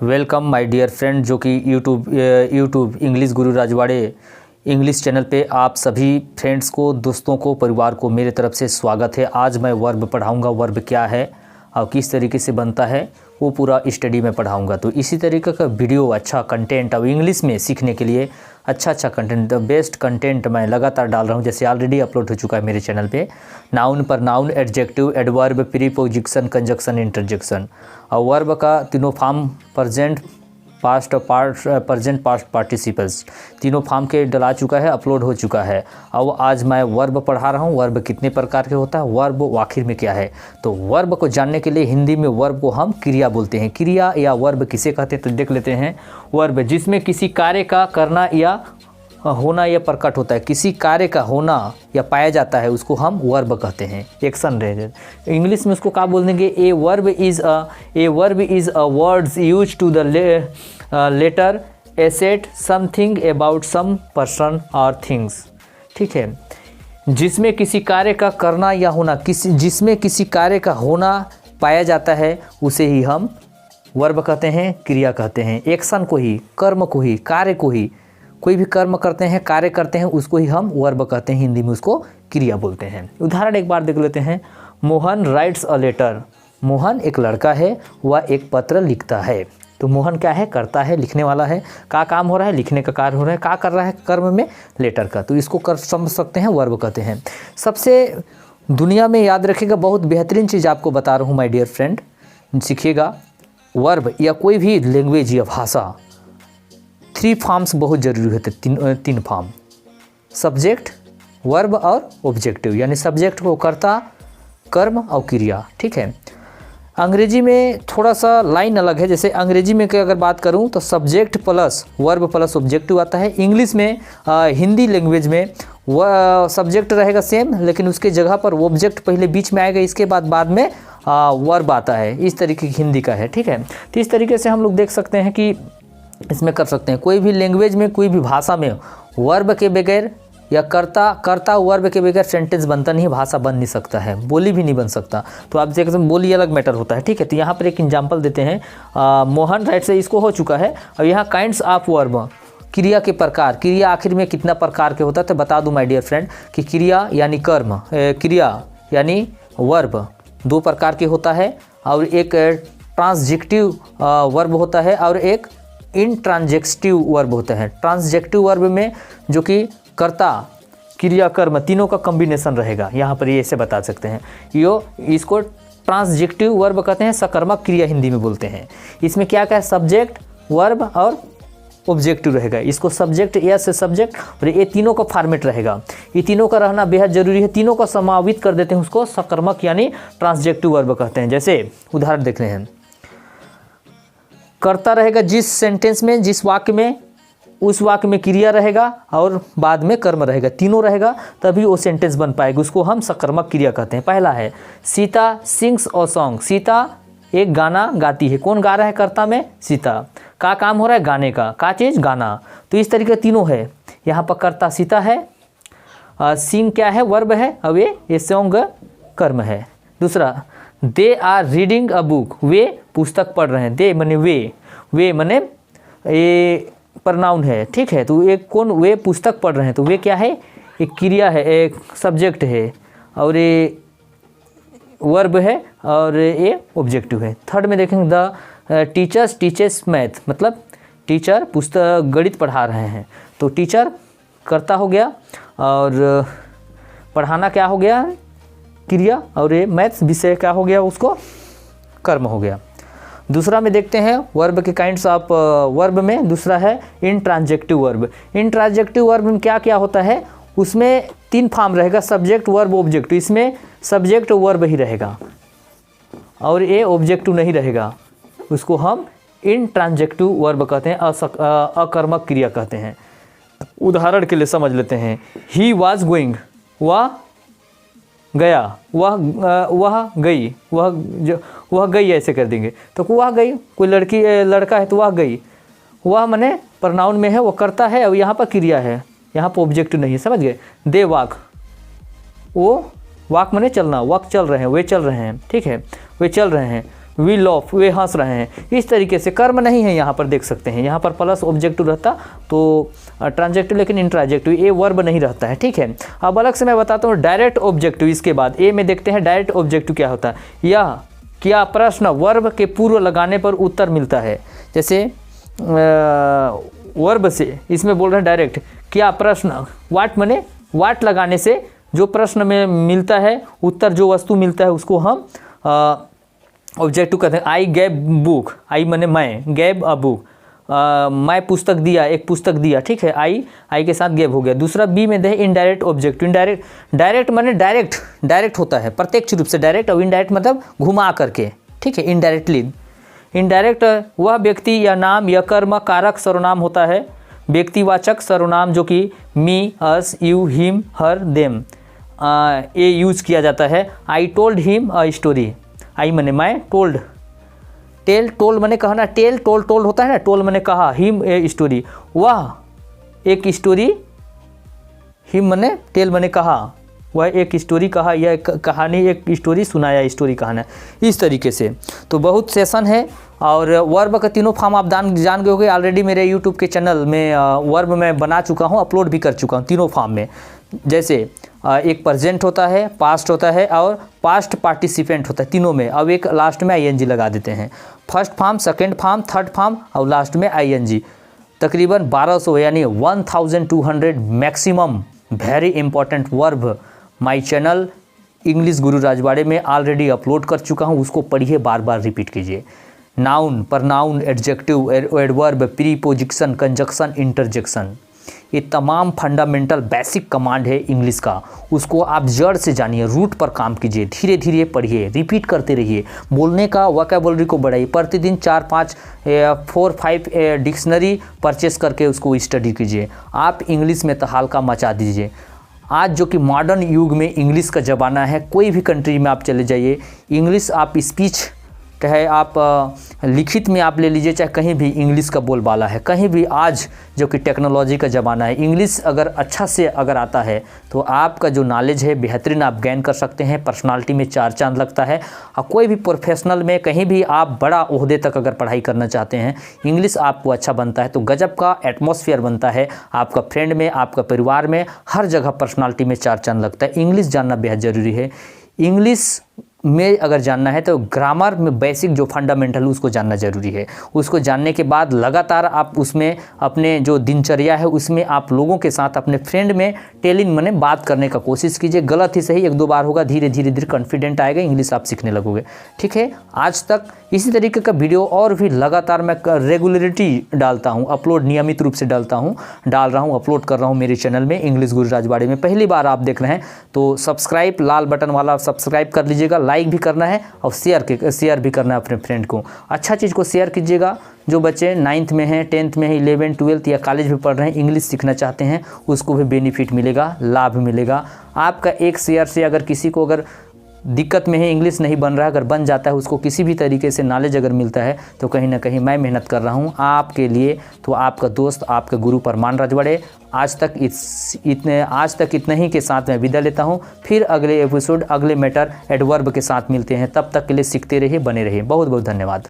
Welcome my dear friend जो कि YouTube English गुरु Rajwade English channel पे आप सभी फ्रेंड्स को, दोस्तों को, परिवार को मेरे तरफ से स्वागत है। आज मैं वर्ब पढ़ाऊंगा। वर्ब क्या है और किस तरीके से बनता है वो पूरा स्टडी में पढ़ाऊंगा। तो इसी तरीके का वीडियो, अच्छा कंटेंट और इंग्लिश में सीखने के लिए अच्छा कंटेंट, द बेस्ट कंटेंट मैं लगातार डाल रहा हूं। जैसे ऑलरेडी अपलोड हो चुका है मेरे चैनल पे नाउन पर noun, adjective, adverb, preposition, conjunction, interjection और वर्ब का तीनों form, present, past past participles, तीनों फॉर्म के डला चुका है, अपलोड हो चुका है। अब आज मैं वर्ब पढ़ा रहा हूँ। वर्ब कितने प्रकार के होता है, वर्ब आखिर में क्या है। तो वर्ब को जानने के लिए हिंदी में वर्ब को हम क्रिया बोलते हैं। क्रिया या वर्ब किसे कहते हैं तो देख लेते हैं। वर्ब जिसमें किसी कार्य का करना या होना या प्रकट होता है, किसी कार्य का होना या पाया जाता है, उसको हम वर्ब कहते हैं। एक्शन रहे, इंग्लिश में उसको क्या बोल देंगे, a verb is a words use to the letter asset something about some person और थिंग्स। ठीक है, जिसमें किसी कार्य का करना या होना, जिसमें किसी कार्य का होना पाया जाता है उसे ही हम वर्ब कहते हैं, क्रिया कहते हैं। एक्शन को ही, कर्म को ही, कार्य को ही, कोई भी कर्म करते हैं, कार्य करते हैं, उसको ही हम वर्ब कहते हैं। हिंदी में उसको क्रिया बोलते हैं। उदाहरण एक बार देख लेते हैं। Mohan writes a letter. Mohan एक लड़का है, वह एक पत्र लिखता है। तो मोहन क्या है, करता है, लिखने वाला है। का काम हो रहा है, लिखने का कार्य हो रहा है। का कर रहा है, कर्म में लेटर का, तो इसको कर समझ सकते हैं, वर्ब कहते हैं। सबसे दुनिया में याद रखिएगा, बहुत बेहतरीन चीज़ आपको बता रहा हूँ माय डियर फ्रेंड, सीखिएगा। वर्ब या कोई भी लैंग्वेज या भाषा, 3 फॉर्म्स बहुत ज़रूरी होते हैं। तीन फॉर्म, सब्जेक्ट, वर्ब और ऑब्जेक्टिव, यानी सब्जेक्ट को कर्ता, कर्म और क्रिया। ठीक है, अंग्रेजी में थोड़ा सा लाइन अलग है। जैसे अंग्रेजी में अगर बात करूं तो subject plus verb plus objective आता है। इंग्लिश में हिंदी लैंग्वेज में वह सब्जेक्ट रहेगा सेम, लेकिन उसके जगह पर ऑब्जेक्ट पहले बीच में आएगा, इसके बाद में वर्ब आता है। इस तरीके की हिंदी का है। ठीक है, तो इस तरीके से हम लोग देख सकते हैं कि इसमें कर सकते हैं। कोई भी लैंग्वेज में, कोई भी भाषा में वर्ब के बगैर या कर्ता वर्ब के बगैर सेंटेंस बनता नहीं, भाषा बन नहीं सकता है, बोली भी नहीं बन सकता। तो आप देख सकते हैं, बोली अलग मैटर होता है। ठीक है, तो यहाँ पर एक एग्जांपल देते हैं। मोहन राइट से इसको हो चुका है। और यहाँ काइंड्स ऑफ वर्ब, क्रिया के प्रकार। क्रिया आखिर में कितना प्रकार के होता है तो बता दूं माय डियर फ्रेंड कि क्रिया यानी कर्म, क्रिया यानी वर्ब 2 प्रकार के होता है। और एक ट्रांसजेक्टिव वर्ब होता है और एक इंट्रांजेक्टिव वर्ब होता है। ट्रांसजेक्टिव वर्ब में जो कि कर्ता, क्रिया, कर्म तीनों का कॉम्बिनेशन रहेगा। यहाँ पर ये ऐसे बता सकते हैं, इसको ट्रांसजेक्टिव वर्ब कहते हैं, सकर्मक क्रिया हिंदी में बोलते हैं। इसमें क्या क्या है, सब्जेक्ट, वर्ब और ऑब्जेक्टिव रहेगा। इसको सब्जेक्ट या से सब्जेक्ट और ये तीनों का फॉर्मेट रहेगा। ये तीनों का रहना बेहद जरूरी है। तीनों का समावित कर देते हैं, उसको सकर्मक यानी ट्रांसजेक्टिव वर्ब कहते हैं। जैसे उदाहरण देख रहे हैं, कर्ता रहेगा जिस सेंटेंस में, जिस वाक्य में, उस वाक्य में क्रिया रहेगा और बाद में कर्म रहेगा, तीनों रहेगा तभी वो सेंटेंस बन पाएगा। उसको हम सकर्मक क्रिया कहते हैं। पहला है Sita sings a song. Sita एक गाना गाती है। कौन गा रहा है, कर्ता में सीता। का काम हो रहा है, गाने का चीज़, गाना। तो इस तरीके तीनों है। यहाँ पर कर्ता सीता है, सिंग क्या है, वर्ब है, अब ये सॉन्ग कर्म है। दूसरा, they are reading a book. वे पुस्तक पढ़ रहे हैं। दे मने वे मने ये प्रनाउन है। ठीक है, तो एक कौन, वे पुस्तक पढ़ रहे हैं, तो वे क्या है, एक क्रिया है, एक सब्जेक्ट है और ये वर्ब है और ये ऑब्जेक्टिव है। थर्ड में देखेंगे, द टीचर्स टीचर्स मैथ, मतलब टीचर पुस्तक गणित पढ़ा रहे हैं। तो टीचर कर्ता हो गया और पढ़ाना क्या हो गया, क्रिया, और ये मैथ्स विषय क्या हो गया, उसको कर्म हो गया। दूसरा में देखते हैं वर्ब के काइंड्स ऑफ वर्ब में। दूसरा है इंट्रांजेक्टिव वर्ब। इंट्रांजेक्टिव वर्ब में क्या क्या होता है, उसमें 3 फॉर्म रहेगा, सब्जेक्ट, वर्ब, ऑब्जेक्टिव। इसमें सब्जेक्ट वर्ब ही रहेगा और ये ऑब्जेक्टिव नहीं रहेगा। उसको हम इंट्रांजेक्टिव वर्ब कहते हैं, अकर्मक क्रिया कहते हैं। उदाहरण के लिए समझ लेते हैं। ही वॉज गोइंग, वह गया, वह गई, वह गई, ऐसे कर देंगे तो वह गई। कोई लड़का है तो वह गई। वह मने प्रनाउन में है, वो करता है और यहाँ पर क्रिया है, यहाँ पर ऑब्जेक्टिव नहीं है, समझ गए। दे वॉक, वो वॉक मने चलना, वॉक चल रहे हैं, वे चल रहे हैं। ठीक है, वे चल रहे हैं। वी लॉफ, वे हंस रहे हैं। इस तरीके से कर्म नहीं है यहाँ पर, देख सकते हैं यहाँ पर प्लस ऑब्जेक्टिव रहता तो ट्रांजेक्टिव, लेकिन इंट्राजेक्टिव, ए वर्ब नहीं रहता है, ठीक है। अब अलग से मैं बताता हूँ डायरेक्ट ऑब्जेक्टिव। इसके बाद ए में देखते हैं डायरेक्ट ऑब्जेक्टिव क्या होता है। यह क्या प्रश्न वर्ब के पूर्व लगाने पर उत्तर मिलता है। जैसे वर्ब से इसमें बोल रहे हैं डायरेक्ट, क्या प्रश्न, वाट मने वाट लगाने से जो प्रश्न में मिलता है उत्तर, जो वस्तु मिलता है उसको हम ऑब्जेक्टिव कहते हैं। आई गैव बुक, आई मने मैं, गैव अ बुक, मैं पुस्तक दिया, एक पुस्तक दिया, ठीक है। आई के साथ गैव हो गया। दूसरा बी में दे इनडायरेक्ट ऑब्जेक्टिव। डायरेक्ट मने डायरेक्ट होता है, प्रत्यक्ष रूप से डायरेक्ट, और इनडायरेक्ट मतलब घुमा करके, ठीक है, इनडायरेक्टली। इनडायरेक्ट वह व्यक्ति या नाम या कर्म कारक सर्वनाम होता है, व्यक्तिवाचक सर्वनाम जो कि me, us, you, him, her, them ये यूज़ किया जाता है। I told him a story, I मने मैं, टोल्ड, टेल, टोल मने कहना, टेल, टोल होता है ना, टोल मने कहा, हिम ए स्टोरी, वह एक स्टोरी, हिम मने टेल मने कहा, वह एक स्टोरी कहा, यह कहानी, एक स्टोरी सुनाया, स्टोरी कहाना, इस तरीके से। तो बहुत सेशन है और वर्ब का तीनों फॉर्म आप जान गए होंगे ऑलरेडी। मेरे यूट्यूब के चैनल में वर्ब मैं बना चुका हूँ, अपलोड भी कर चुका हूँ तीनों फॉर्म में। जैसे एक प्रेजेंट होता है, पास्ट होता है और पास्ट पार्टिसिपेंट होता है, तीनों में। अब एक लास्ट में आईएनजी लगा देते हैं। First form, second form, third form और लास्ट में आईएनजी। तकरीबन 1200 यानी 1200 maximum very important verb my channel English गुरु राजवाड़े में ऑलरेडी अपलोड कर चुका हूँ। उसको पढ़िए, बार बार रिपीट कीजिए। Noun, pronoun, adjective, adverb, preposition, conjunction, interjection, ये तमाम फंडामेंटल बेसिक कमांड है इंग्लिश का। उसको आप जड़ से जानिए, रूट पर काम कीजिए, धीरे धीरे पढ़िए, रिपीट करते रहिए, बोलने का वोकैबुलरी को बढ़ाइए। प्रतिदिन 4-5 4-5 डिक्शनरी परचेस करके उसको स्टडी कीजिए। आप इंग्लिश में तहलका मचा दीजिए। आज जो कि मॉडर्न युग में इंग्लिश का ज़माना है, कोई भी कंट्री में आप चले जाइए, इंग्लिश आप स्पीच चाहे आप लिखित में आप ले लीजिए, चाहे कहीं भी इंग्लिश का बोलबाला है, कहीं भी। आज जो कि टेक्नोलॉजी का ज़माना है, इंग्लिश अगर अच्छा से अगर आता है तो आपका जो नॉलेज है बेहतरीन आप गेन कर सकते हैं। पर्सनालिटी में 4 चांद लगता है। और कोई भी प्रोफेशनल में कहीं भी आप बड़ा ओहदे तक अगर पढ़ाई करना चाहते हैं, इंग्लिश आपको अच्छा बनता है तो गजब का एटमॉस्फेयर बनता है आपका फ्रेंड में, आपका परिवार में, हर जगह पर्सनालिटी में 4 चांद लगता है। इंग्लिश जानना बेहद ज़रूरी है। इंग्लिश में अगर जानना है तो ग्रामर में बेसिक जो फंडामेंटल उसको जानना ज़रूरी है। उसको जानने के बाद लगातार आप उसमें अपने जो दिनचर्या है उसमें आप लोगों के साथ अपने फ्रेंड में टेलिंग मने बात करने का कोशिश कीजिए। गलत ही सही 1-2 बार होगा, धीरे धीरे कॉन्फिडेंट आएगा, इंग्लिश आप सीखने लगोगे। ठीक है, आज तक इसी तरीके का वीडियो और भी लगातार मैं रेगुलरिटी डालता हूँ, अपलोड नियमित रूप से डाल रहा हूँ, अपलोड कर रहा हूँ मेरे चैनल में इंग्लिश गुरु राजवाड़े में। पहली बार आप देख रहे हैं तो सब्सक्राइब, लाल बटन वाला सब्सक्राइब कर लीजिएगा, लाइक भी करना है और शेयर भी करना है अपने फ्रेंड को। अच्छा चीज़ को शेयर कीजिएगा। जो बच्चे 9th में हैं, 10th में हैं, 11th, 12th या कॉलेज में पढ़ रहे हैं, इंग्लिश सीखना चाहते हैं, उसको भी बेनिफिट मिलेगा, लाभ मिलेगा। आपका एक शेयर से अगर किसी को अगर दिक्कत में है, इंग्लिश नहीं बन रहा है, अगर बन जाता है, उसको किसी भी तरीके से नॉलेज अगर मिलता है तो कहीं ना कहीं मैं मेहनत कर रहा हूँ आपके लिए। तो आपका दोस्त, आपका गुरु परमान राजवाड़े आज तक इतना ही के साथ मैं विदा लेता हूँ। फिर अगले एपिसोड, अगले मैटर एडवर्ब के साथ मिलते हैं। तब तक के लिए सीखते रहिए, बने रहिए। बहुत बहुत धन्यवाद।